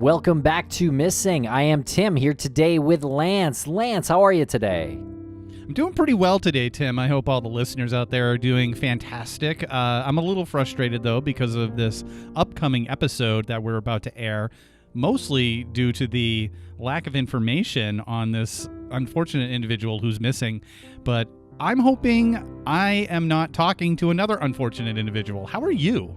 Welcome back to Missing. I am Tim here today with Lance. Lance, how are you today? I'm doing pretty well today, Tim. I hope all the listeners out there are doing fantastic. I'm a little frustrated, though, because of this upcoming episode that we're about to air, mostly due to the lack of information on this unfortunate individual who's missing. But I'm hoping I am not talking to another unfortunate individual. How are you?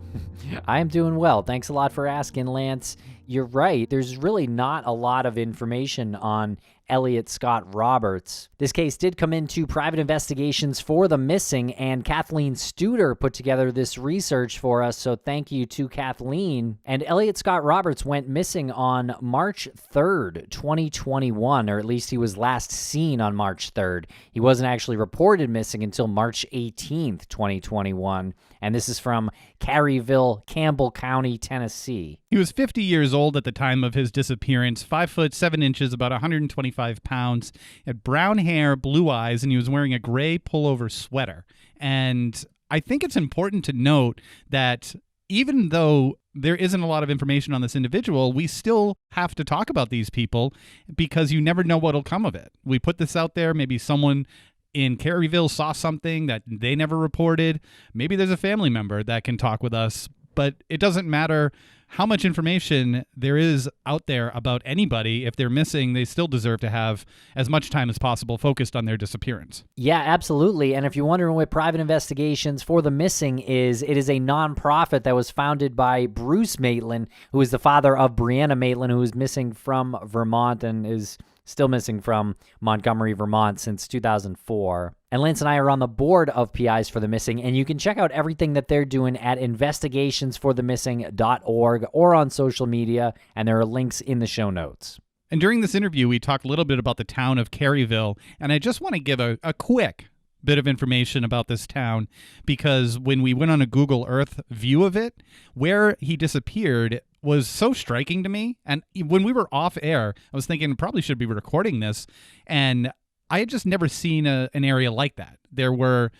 I am doing well. Thanks a lot for asking, Lance. You're right. There's really not a lot of information on Elliot Scott Roberts. This case did come into private investigations for the missing, and Kathleen Studer put together this research for us, so thank you to Kathleen. And Elliot Scott Roberts went missing on March 3rd, 2021, or at least he was last seen on March 3rd. He wasn't actually reported missing until March 18th, 2021, and this is from Caryville, Campbell County, Tennessee. He was 50 years old at the time of his disappearance, 5 foot 7 inches, about 125 pounds, had brown hair, blue eyes, and he was wearing a gray pullover sweater. And I think it's important to note that even though there isn't a lot of information on this individual, we still have to talk about these people because you never know what'll come of it. We put this out there, maybe someone in Caryville saw something that they never reported. Maybe there's a family member that can talk with us, but it doesn't matter how much information there is out there about anybody. If they're missing, they still deserve to have as much time as possible focused on their disappearance. Yeah, absolutely. And if you're wondering what Private Investigations for the Missing is, it is a nonprofit that was founded by Bruce Maitland, who is the father of Brianna Maitland, who is missing from Vermont and is still missing from Montgomery, Vermont since 2004. And Lance and I are on the board of PIs for the Missing, and you can check out everything that they're doing at investigationsforthemissing.org or on social media, and there are links in the show notes. And during this interview, we talked a little bit about the town of Caryville, and I just want to give a quick bit of information about this town, because when we went on a Google Earth view of it, where he disappeared was so striking to me. And when we were off air, I was thinking I probably should be recording this, and I had just never seen an area like that. There were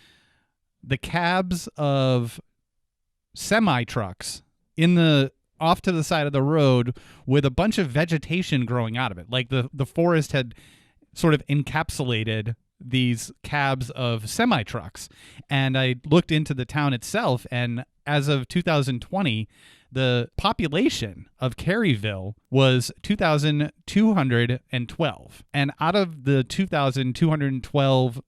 the cabs of semi-trucks off to the side of the road with a bunch of vegetation growing out of it. Like the forest had sort of encapsulated these cabs of semi-trucks. And I looked into the town itself, and as of 2020, the population of Caryville was 2,212. And out of the 2,212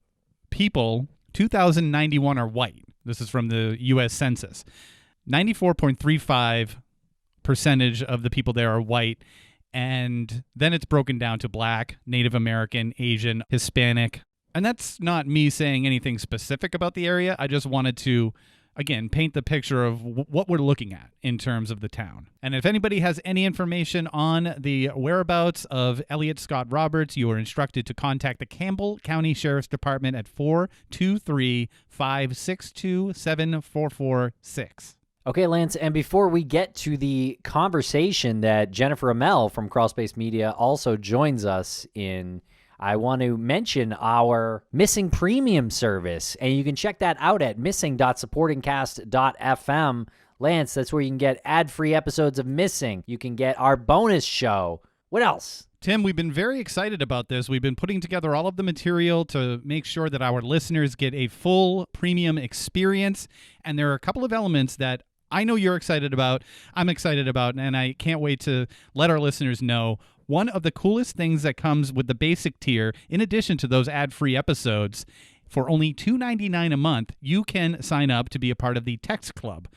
people, 2,091 are white. This is from the U.S. Census. 94.35% of the people there are white. And then it's broken down to Black, Native American, Asian, Hispanic. And that's not me saying anything specific about the area. I just wanted to, again, paint the picture of what we're looking at in terms of the town. And if anybody has any information on the whereabouts of Elliot Scott Roberts, you are instructed to contact the Campbell County Sheriff's Department at 423-562-7446. Okay, Lance, and before we get to the conversation that Jennifer Amell from Crawlspace Media also joins us in, I want to mention our Missing Premium service, and you can check that out at missing.supportingcast.fm. Lance, that's where you can get ad-free episodes of Missing. You can get our bonus show. What else? Tim, we've been very excited about this. We've been putting together all of the material to make sure that our listeners get a full premium experience, and there are a couple of elements that I know you're excited about, I'm excited about, and I can't wait to let our listeners know. One of the coolest things that comes with the basic tier, in addition to those ad-free episodes, for only $2.99 a month, you can sign up to be a part of the Text Club.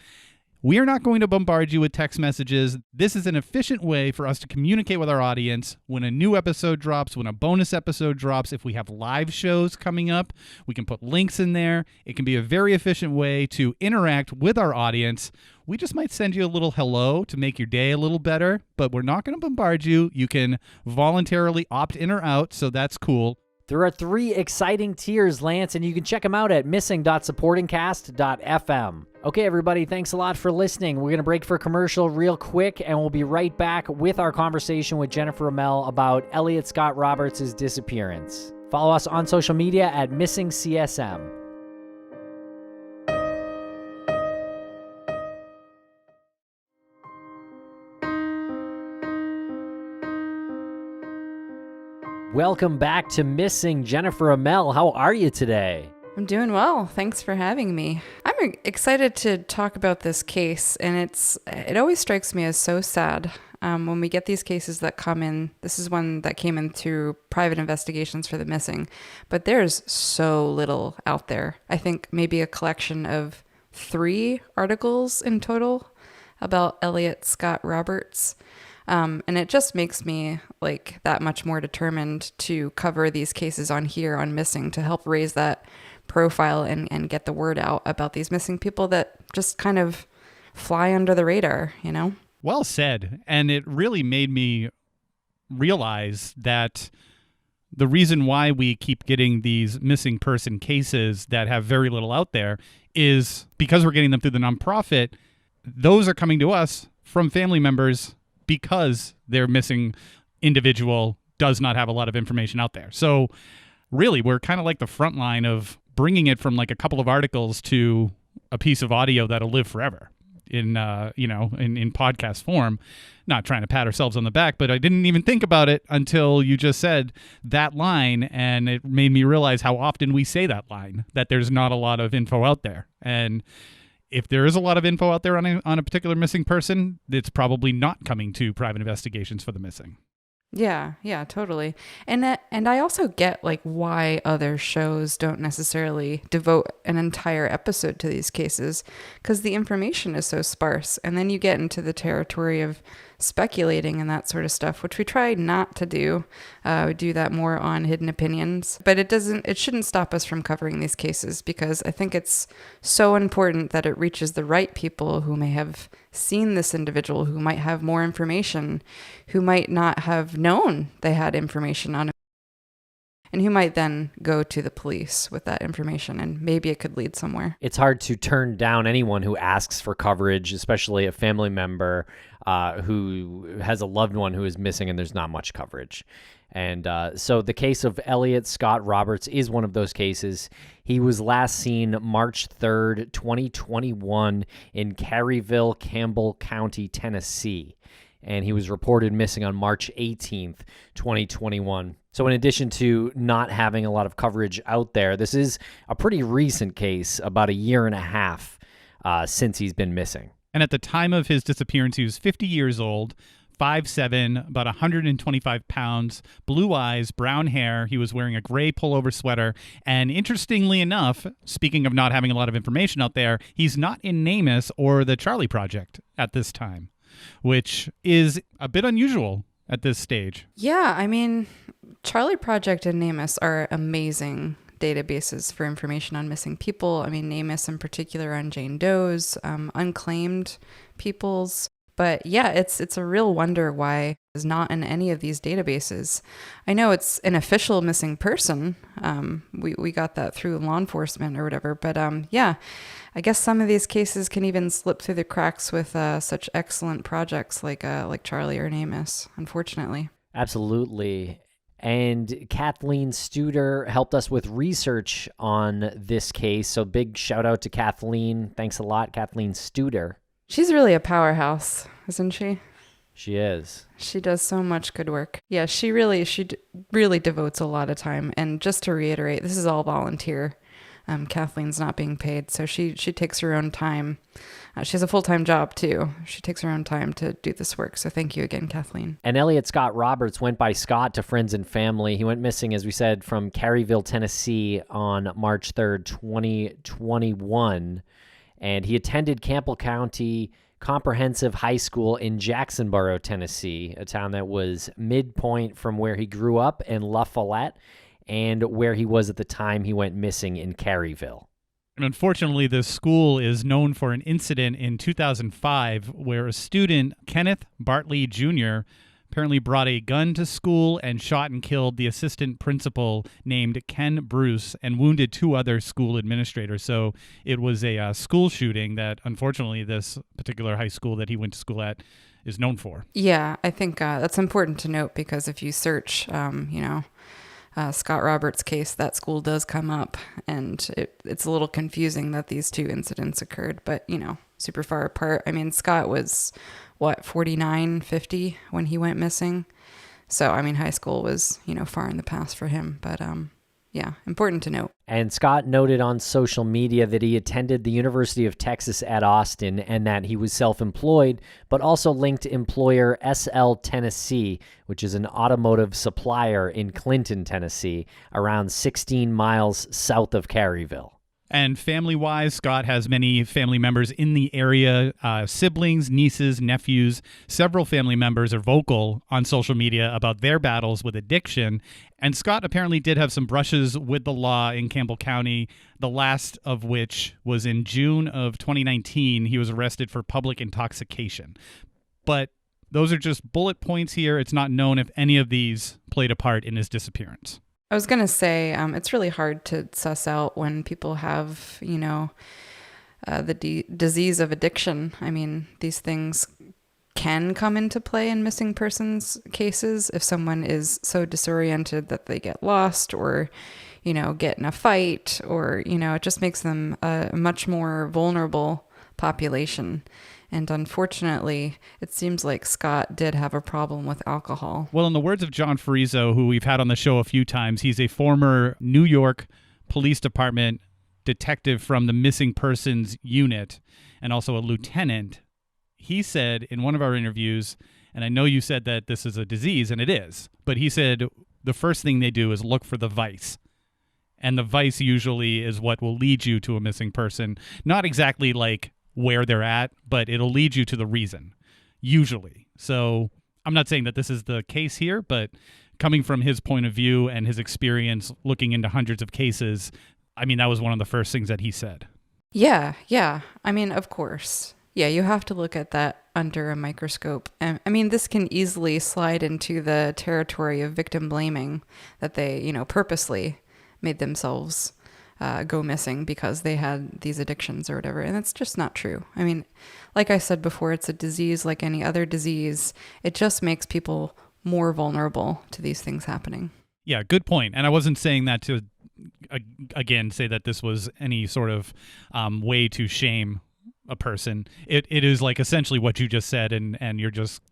We are not going to bombard you with text messages. This is an efficient way for us to communicate with our audience when a new episode drops, when a bonus episode drops. If we have live shows coming up, we can put links in there. It can be a very efficient way to interact with our audience. We just might send you a little hello to make your day a little better, but we're not going to bombard you. You can voluntarily opt in or out, so that's cool. There are 3 exciting tiers, Lance, and you can check them out at missing.supportingcast.fm. Okay, everybody, thanks a lot for listening. We're going to break for a commercial real quick, and we'll be right back with our conversation with Jennifer Amell about Elliot Scott Roberts' disappearance. Follow us on social media at MissingCSM. Welcome back to Missing, Jennifer Amell. How are you today? I'm doing well. Thanks for having me. I'm excited to talk about this case, and it always strikes me as so sad when we get these cases that come in. This is one that came in through private investigations for the missing, but there's so little out there. I think maybe a collection of 3 articles in total about Elliot Scott Roberts. And it just makes me like that much more determined to cover these cases on here on Missing, to help raise that profile and get the word out about these missing people that just kind of fly under the radar, you know? Well said. And it really made me realize that the reason why we keep getting these missing person cases that have very little out there is because we're getting them through the nonprofit. Those are coming to us from family members because their missing individual does not have a lot of information out there. So really, we're kind of like the front line of bringing it from like a couple of articles to a piece of audio that'll live forever in podcast form. Not trying to pat ourselves on the back, but I didn't even think about it until you just said that line, and it made me realize how often we say that line, that there's not a lot of info out there. And if there is a lot of info out there on a particular missing person, it's probably not coming to private investigations for the missing. Yeah, totally. And I also get like why other shows don't necessarily devote an entire episode to these cases, because the information is so sparse. And then you get into the territory of speculating and that sort of stuff, which we try not to do. We do that more on Hidden Opinions, but it shouldn't stop us from covering these cases, because I think it's so important that it reaches the right people who may have seen this individual, who might have more information, who might not have known they had information on him, and who might then go to the police with that information, and maybe it could lead somewhere. It's hard to turn down anyone who asks for coverage, especially a family member who has a loved one who is missing and there's not much coverage. And so the case of Elliot Scott Roberts is one of those cases. He was last seen March 3rd, 2021 in Caryville, Campbell County, Tennessee. And he was reported missing on March 18th, 2021. So in addition to not having a lot of coverage out there, this is a pretty recent case, about a year and a half since he's been missing. And at the time of his disappearance, he was 50 years old, 5'7", about 125 pounds, blue eyes, brown hair. He was wearing a gray pullover sweater. And interestingly enough, speaking of not having a lot of information out there, he's not in NamUs or the Charlie Project at this time, which is a bit unusual at this stage. Yeah, I mean, Charlie Project and NamUs are amazing databases for information on missing people. I mean, NamUs in particular on Jane Doe's, unclaimed peoples. But yeah, it's a real wonder why it's not in any of these databases. I know it's an official missing person. We got that through law enforcement or whatever. But yeah, I guess some of these cases can even slip through the cracks with such excellent projects like Charlie or NamUs, unfortunately. Absolutely. And Kathleen Studer helped us with research on this case. So big shout out to Kathleen. Thanks a lot, Kathleen Studer. She's really a powerhouse, isn't she? She is. She does so much good work. Yeah, she really devotes a lot of time. And just to reiterate, this is all volunteer. Kathleen's not being paid, so she takes her own time. She has a full-time job, too. She takes her own time to do this work, so thank you again, Kathleen. And Elliot Scott Roberts went by Scott to friends and family. He went missing, as we said, from Caryville, Tennessee on March 3rd, 2021. And he attended Campbell County Comprehensive High School in Jacksonboro, Tennessee, a town that was midpoint from where he grew up in LaFollette and where he was at the time he went missing in Caryville. And unfortunately, this school is known for an incident in 2005 where a student, Kenneth Bartley Jr., apparently brought a gun to school and shot and killed the assistant principal named Ken Bruce and wounded 2 other school administrators. So it was a school shooting that, unfortunately, this particular high school that he went to school at is known for. Yeah, I think that's important to note, because if you search, Scott Roberts' case, that school does come up, and it's a little confusing that these 2 incidents occurred, but, super far apart. I mean, Scott was, 49, 50 when he went missing? So, I mean, high school was, far in the past for him. But yeah, important to note. And Scott noted on social media that he attended the University of Texas at Austin and that he was self-employed, but also linked employer SL Tennessee, which is an automotive supplier in Clinton, Tennessee, around 16 miles south of Caryville. And family-wise, Scott has many family members in the area, siblings, nieces, nephews. Several family members are vocal on social media about their battles with addiction. And Scott apparently did have some brushes with the law in Campbell County, the last of which was in June of 2019. He was arrested for public intoxication. But those are just bullet points here. It's not known if any of these played a part in his disappearance. I was going to say, it's really hard to suss out when people have, the disease of addiction. I mean, these things can come into play in missing persons cases if someone is so disoriented that they get lost or, get in a fight or, it just makes them a much more vulnerable population. And unfortunately, it seems like Scott did have a problem with alcohol. Well, in the words of John Frizo, who we've had on the show a few times, he's a former New York Police Department detective from the Missing Persons Unit and also a lieutenant. He said in one of our interviews, and I know you said that this is a disease, and it is, but he said the first thing they do is look for the vice. And the vice usually is what will lead you to a missing person. Not exactly like where they're at, but it'll lead you to the reason, usually. So I'm not saying that this is the case here, but coming from his point of view and his experience looking into hundreds of cases, I mean, that was one of the first things that he said. Yeah. I mean, of course. Yeah, you have to look at that under a microscope. And I mean, this can easily slide into the territory of victim blaming, that they, purposely made themselves go missing because they had these addictions or whatever. And that's just not true. I mean, like I said before, it's a disease like any other disease. It just makes people more vulnerable to these things happening. Yeah, good point. And I wasn't saying that to, again, say that this was any sort of way to shame a person. It is like essentially what you just said, and you're just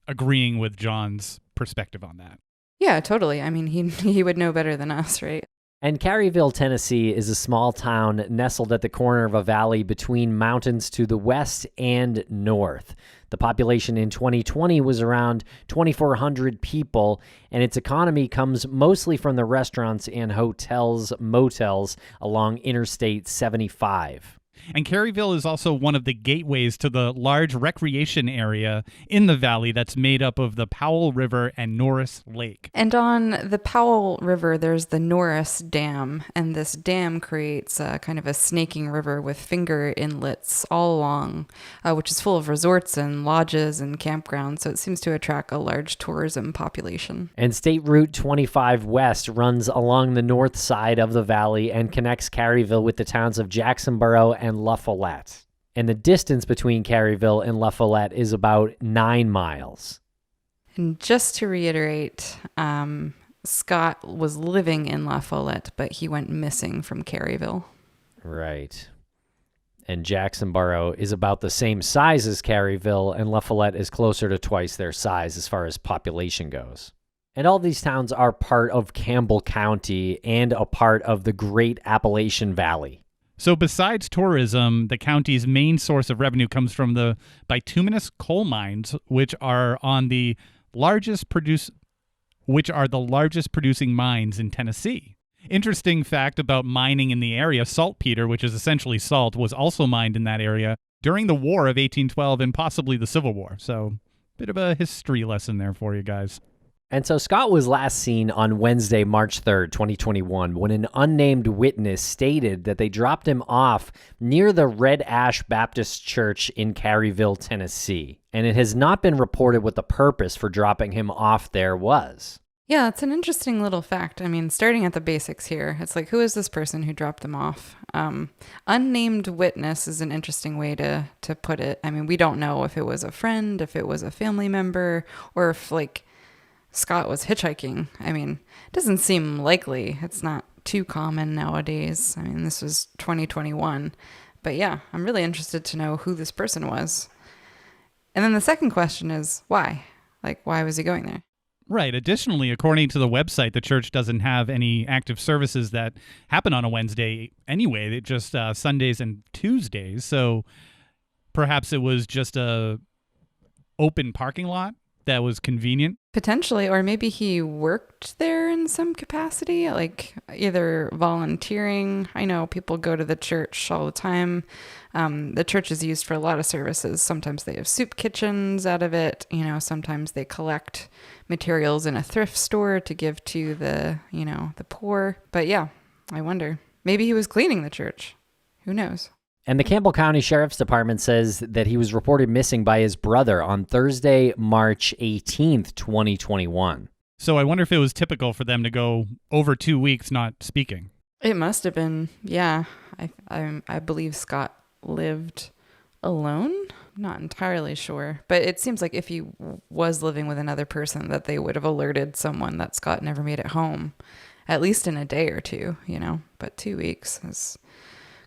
agreeing with John's perspective on that. Yeah, totally. I mean, he would know better than us, right? And Caryville, Tennessee is a small town nestled at the corner of a valley between mountains to the west and north. The population in 2020 was around 2,400 people, and its economy comes mostly from the restaurants and hotels, motels along Interstate 75. And Caryville is also one of the gateways to the large recreation area in the valley that's made up of the Powell River and Norris Lake. And on the Powell River, there's the Norris Dam, and this dam creates kind of a snaking river with finger inlets all along, which is full of resorts and lodges and campgrounds, so it seems to attract a large tourism population. And State Route 25 West runs along the north side of the valley and connects Caryville with the towns of Jacksonboro and LaFollette. And the distance between Caryville and LaFollette is about 9 miles. And just to reiterate, Scott was living in LaFollette, but he went missing from Caryville. Right. And Jacksonboro is about the same size as Caryville, and LaFollette is closer to twice their size as far as population goes. And all these towns are part of Campbell County and a part of the Great Appalachian Valley. So besides tourism, the county's main source of revenue comes from the bituminous coal mines, which are the largest producing mines in Tennessee. Interesting fact about mining in the area, saltpeter, which is essentially salt, was also mined in that area during the War of 1812 and possibly the Civil War. So bit of a history lesson there for you guys. And so Scott was last seen on Wednesday, March 3rd, 2021, when an unnamed witness stated that they dropped him off near the Red Ash Baptist Church in Caryville, Tennessee. And it has not been reported what the purpose for dropping him off there was. Yeah, it's an interesting little fact. I mean, starting at the basics here, it's like, who is this person who dropped them off? Unnamed witness is an interesting way to put it. I mean, we don't know if it was a friend, if it was a family member, or if, like, Scott was hitchhiking. I mean, it doesn't seem likely. It's not too common nowadays. I mean, this was 2021. But yeah, I'm really interested to know who this person was. And then the second question is, why? Like, why was he going there? Right. Additionally, according to the website, the church doesn't have any active services that happen on a Wednesday anyway. It just Sundays and Tuesdays. So perhaps it was just a open parking lot that was convenient. Potentially, or maybe he worked there in some capacity, like either volunteering. I know people go to the church all the time. The church is used for a lot of services. Sometimes they have soup kitchens out of it. Sometimes they collect materials in a thrift store to give to the poor. But yeah, I wonder. Maybe he was cleaning the church. Who knows? And the Campbell County Sheriff's Department says that he was reported missing by his brother on Thursday, March 18th, 2021. So I wonder if it was typical for them to go over 2 weeks not speaking. It must have been. Yeah. I believe Scott lived alone. Not entirely sure. But it seems like if he was living with another person, that they would have alerted someone that Scott never made it home, at least in a day or two, But 2 weeks is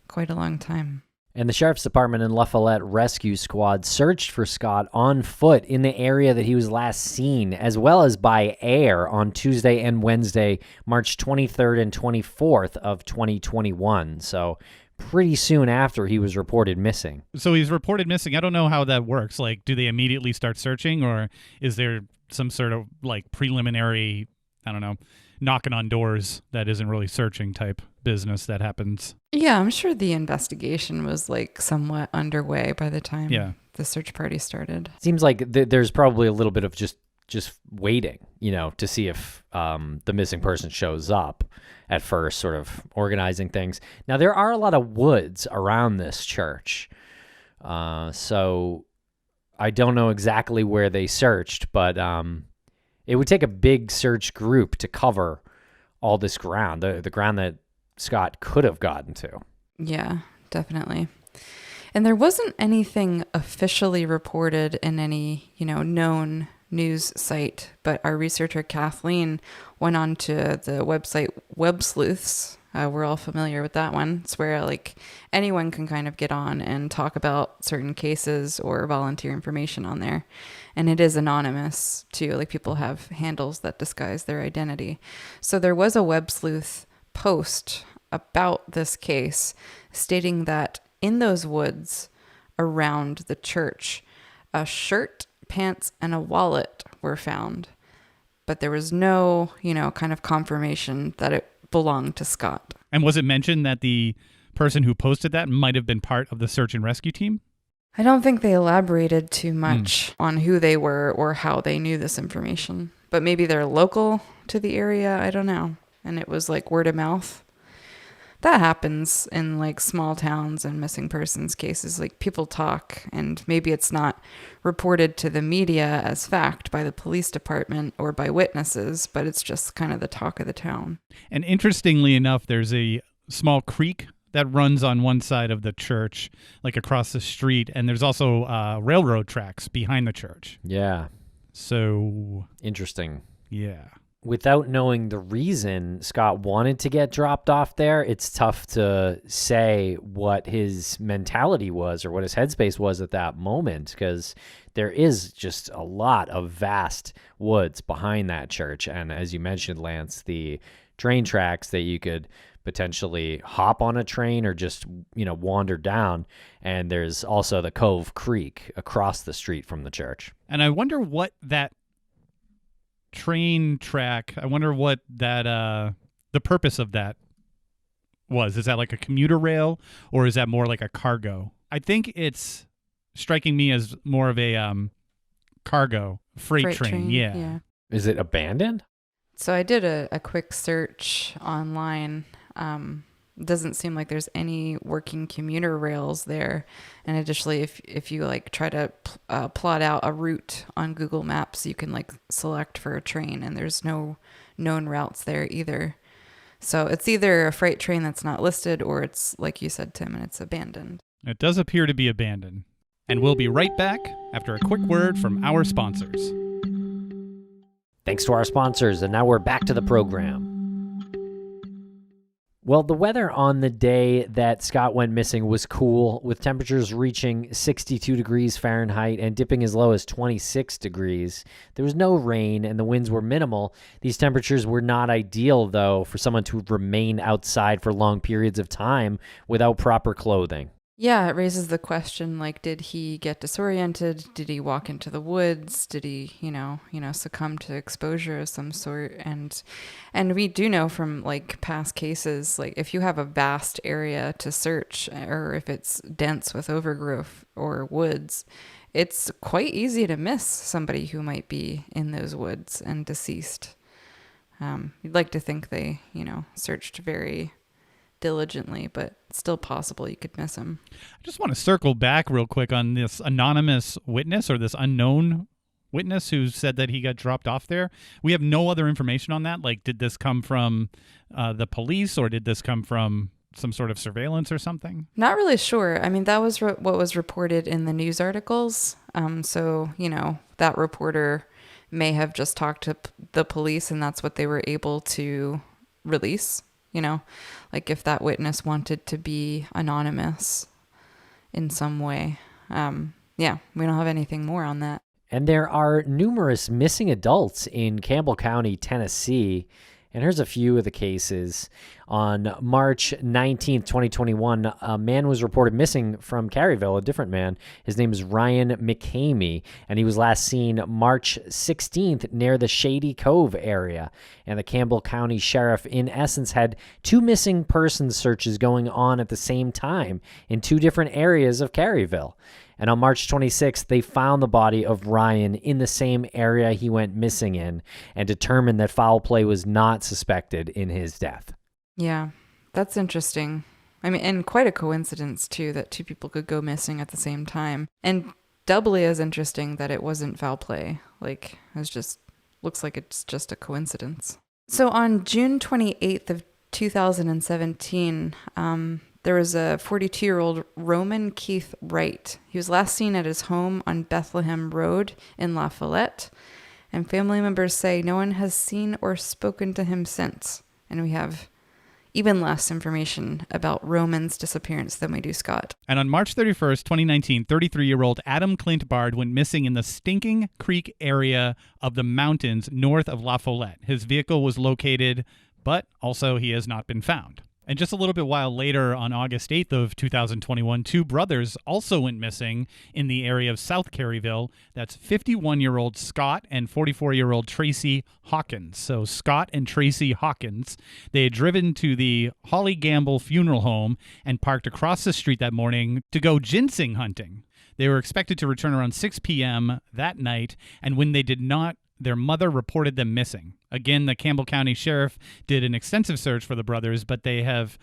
quite a long time. And the Sheriff's Department and LaFollette Rescue Squad searched for Scott on foot in the area that he was last seen, as well as by air on Tuesday and Wednesday, March 23rd and 24th of 2021. So pretty soon after he was reported missing. So he's reported missing. I don't know how that works. Like, do they immediately start searching, or is there some sort of like preliminary, I don't know, knocking on doors that isn't really searching type business that happens? Yeah, I'm sure the investigation was like somewhat underway by the time the search party started. Seems like there's probably a little bit of just waiting, to see if the missing person shows up at first, sort of organizing things. Now, there are a lot of woods around this church, so I don't know exactly where they searched, but it would take a big search group to cover all this ground, the ground that Scott could have gotten to. Yeah, definitely. And there wasn't anything officially reported in any, known news site, but our researcher Kathleen went on to the website Web Sleuths. We're all familiar with that one. It's where like anyone can kind of get on and talk about certain cases or volunteer information on there. And it is anonymous too. Like people have handles that disguise their identity. So there was a Web Sleuth post about this case stating that in those woods around the church, a shirt, pants, and a wallet were found. But there was no, kind of confirmation that it belonged to Scott. And was it mentioned that the person who posted that might have been part of the search and rescue team? I don't think they elaborated too much on who they were or how they knew this information. But maybe they're local to the area. I don't know. And it was like word of mouth. That happens in like small towns and missing persons cases. Like people talk, and maybe it's not reported to the media as fact by the police department or by witnesses, but it's just kind of the talk of the town. And interestingly enough, there's a small creek that runs on one side of the church, like across the street, and there's also railroad tracks behind the church. Yeah. So interesting. Yeah. Without knowing the reason Scott wanted to get dropped off there, it's tough to say what his mentality was or what his headspace was at that moment, because there is just a lot of vast woods behind that church. And as you mentioned, Lance, the train tracks that you could potentially hop on a train or just, wander down. And there's also the Cove Creek across the street from the church. And I wonder what that train track, I wonder what that the purpose of that was. Is that like a commuter rail, or is that more like a cargo? I think it's striking me as more of a cargo freight train. Yeah. Is it abandoned? So I did a quick search online. Doesn't seem like there's any working commuter rails there. And additionally, if you like try to plot out a route on Google Maps, you can like select for a train, and there's no known routes there either. So it's either a freight train that's not listed, or it's like you said, Tim, and it's abandoned. It does appear to be abandoned. And we'll be right back after a quick word from our sponsors. Thanks to our sponsors, and now we're back to the program. Well, the weather on the day that Scott went missing was cool, with temperatures reaching 62 degrees Fahrenheit and dipping as low as 26 degrees. There was no rain and the winds were minimal. These temperatures were not ideal, though, for someone to remain outside for long periods of time without proper clothing. Yeah, it raises the question, like, did he get disoriented? Did he walk into the woods? Did he, succumb to exposure of some sort? And we do know from like past cases, like if you have a vast area to search, or if it's dense with overgrowth or woods, it's quite easy to miss somebody who might be in those woods and deceased. You'd like to think they, searched very diligently, but it's still possible you could miss him. I just want to circle back real quick on this anonymous witness, or this unknown witness who said that he got dropped off there. We have no other information on that. Like, did this come from the police, or did this come from some sort of surveillance or something? Not really sure. I mean, that was what was reported in the news articles. So, that reporter may have just talked to the police and that's what they were able to release. Like if that witness wanted to be anonymous in some way. Yeah, we don't have anything more on that. And there are numerous missing adults in Campbell County, Tennessee. And here's a few of the cases. On March 19th, 2021, a man was reported missing from Caryville, a different man. His name is Ryan McCamey, and he was last seen March 16th near the Shady Cove area. And the Campbell County Sheriff, in essence, had two missing persons searches going on at the same time in two different areas of Caryville. And on March 26th, they found the body of Ryan in the same area he went missing in and determined that foul play was not suspected in his death. Yeah, that's interesting. I mean, and quite a coincidence, too, that two people could go missing at the same time. And doubly as interesting that it wasn't foul play. Like, looks like it's just a coincidence. So on June 28th of 2017, there was a 42-year-old Roman Keith Wright. He was last seen at his home on Bethlehem Road in LaFollette, and family members say no one has seen or spoken to him since. And we have even less information about Roman's disappearance than we do Scott. And on March 31st, 2019, 33-year-old Adam Clint Bard went missing in the Stinking Creek area of the mountains north of LaFollette. His vehicle was located, but also he has not been found. And just a little bit while later, on August 8th of 2021, two brothers also went missing in the area of South Caryville. That's 51-year-old Scott and 44-year-old Tracy Hawkins. So Scott and Tracy Hawkins, they had driven to the Holly Gamble funeral home and parked across the street that morning to go ginseng hunting. They were expected to return around 6 p.m. that night, and when they did not, their mother reported them missing. Again, the Campbell County Sheriff did an extensive search for the brothers, but they have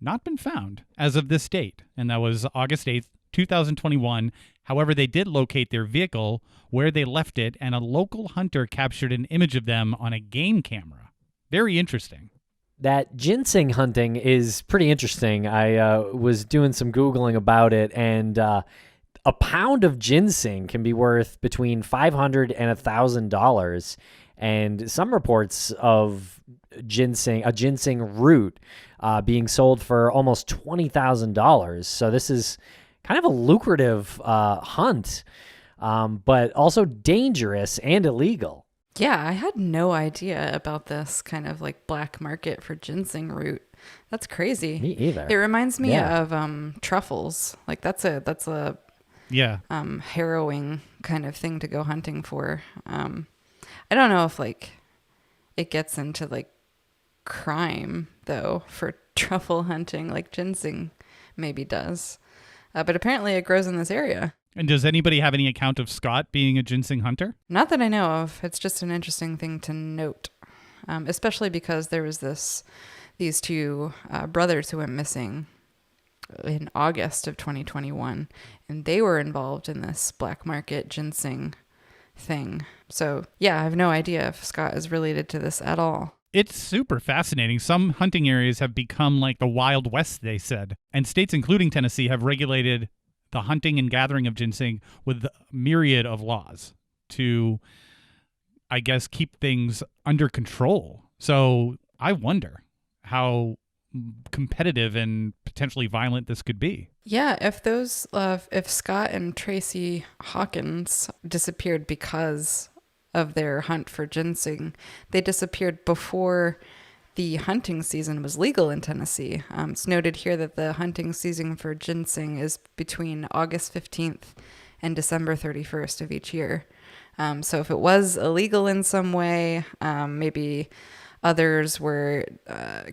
not been found as of this date, and that was August 8th, 2021. However, they did locate their vehicle, where they left it, and a local hunter captured an image of them on a game camera. Very interesting. That ginseng hunting is pretty interesting. I was doing some Googling about it, and a pound of ginseng can be worth between $500 and $1,000. And some reports of a ginseng root being sold for almost $20,000. So this is kind of a lucrative hunt, but also dangerous and illegal. Yeah, I had no idea about this kind of like black market for ginseng root. That's crazy. Me either. It reminds me of truffles. Like that's a harrowing kind of thing to go hunting for. I don't know if like it gets into like crime though for truffle hunting, like ginseng maybe does, but apparently it grows in this area. And does anybody have any account of Scott being a ginseng hunter? Not that I know of. It's just an interesting thing to note, especially because there was these two brothers who went missing in August of 2021, and they were involved in this black market ginseng thing. So yeah, I have no idea if Scott is related to this at all. It's super fascinating. Some hunting areas have become like the Wild West, they said. And states including Tennessee have regulated the hunting and gathering of ginseng with a myriad of laws to, I guess, keep things under control. So I wonder how competitive and potentially violent this could be. Yeah, if Scott and Tracy Hawkins disappeared because of their hunt for ginseng, they disappeared before the hunting season was legal in Tennessee. It's noted here that the hunting season for ginseng is between August 15th and December 31st of each year. So if it was illegal in some way, maybe others were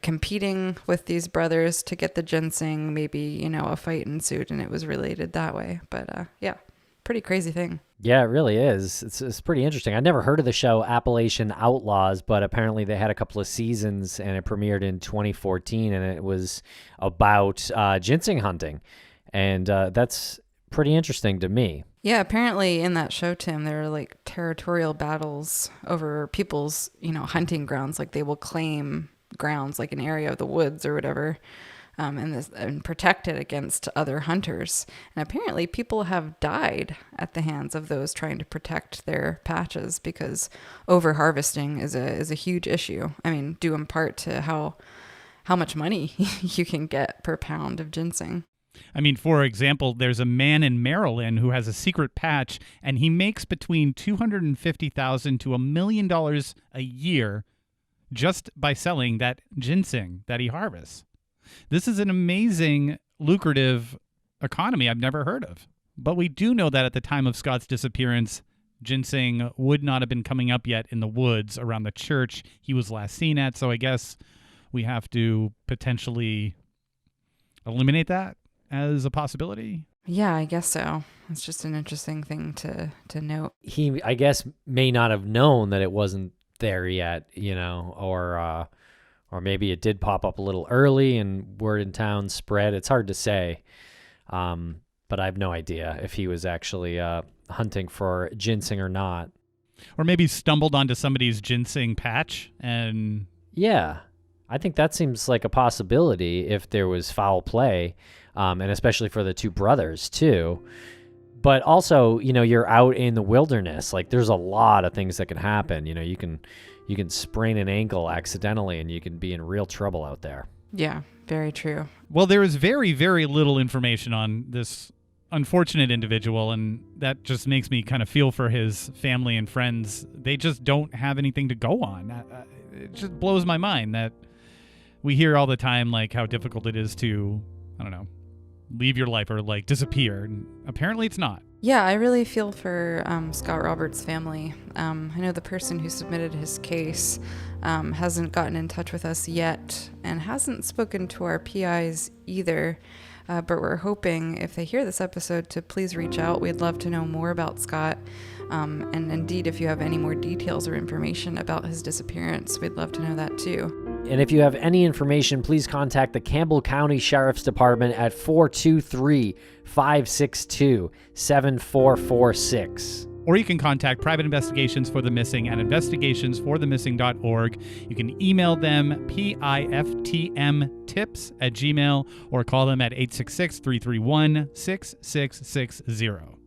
competing with these brothers to get the ginseng. Maybe, a fight ensued and it was related that way. But yeah, pretty crazy thing. Yeah, it really is. It's pretty interesting. I never heard of the show Appalachian Outlaws, but apparently they had a couple of seasons and it premiered in 2014 and it was about ginseng hunting. And that's pretty interesting to me. Yeah, apparently in that show, Tim, there are like territorial battles over people's, hunting grounds. Like they will claim grounds, like an area of the woods or whatever, and protect it against other hunters. And apparently people have died at the hands of those trying to protect their patches because over-harvesting is a huge issue. I mean, due in part to how much money you can get per pound of ginseng. I mean, for example, there's a man in Maryland who has a secret patch, and he makes between $250,000 to $1 million a year just by selling that ginseng that he harvests. This is an amazing, lucrative economy I've never heard of. But we do know that at the time of Scott's disappearance, ginseng would not have been coming up yet in the woods around the church he was last seen at, so I guess we have to potentially eliminate that as a possibility. Yeah, I guess so. It's just an interesting thing to note. He, I guess, may not have known that it wasn't there yet, or maybe it did pop up a little early and word in town spread. It's hard to say, but I have no idea if he was actually hunting for ginseng or not. Or maybe stumbled onto somebody's ginseng patch and... Yeah, I think that seems like a possibility if there was foul play. And especially for the two brothers, too. But also, you're out in the wilderness. Like, there's a lot of things that can happen. You can sprain an ankle accidentally, and you can be in real trouble out there. Yeah, very true. Well, there is very, very little information on this unfortunate individual, and that just makes me kind of feel for his family and friends. They just don't have anything to go on. It just blows my mind that we hear all the time, like, how difficult it is to, I don't know, leave your life or like disappear. And apparently it's not. Yeah, I really feel for Scott Roberts' family. I know the person who submitted his case hasn't gotten in touch with us yet and hasn't spoken to our PIs either. But we're hoping if they hear this episode to please reach out. We'd love to know more about Scott. And indeed, if you have any more details or information about his disappearance, we'd love to know that too. And if you have any information, please contact the Campbell County Sheriff's Department at 423-562-7446. Or you can contact Private Investigations for the Missing at investigationsforthemissing.org. You can email them piftmtips@gmail.com or call them at 866-331-6660.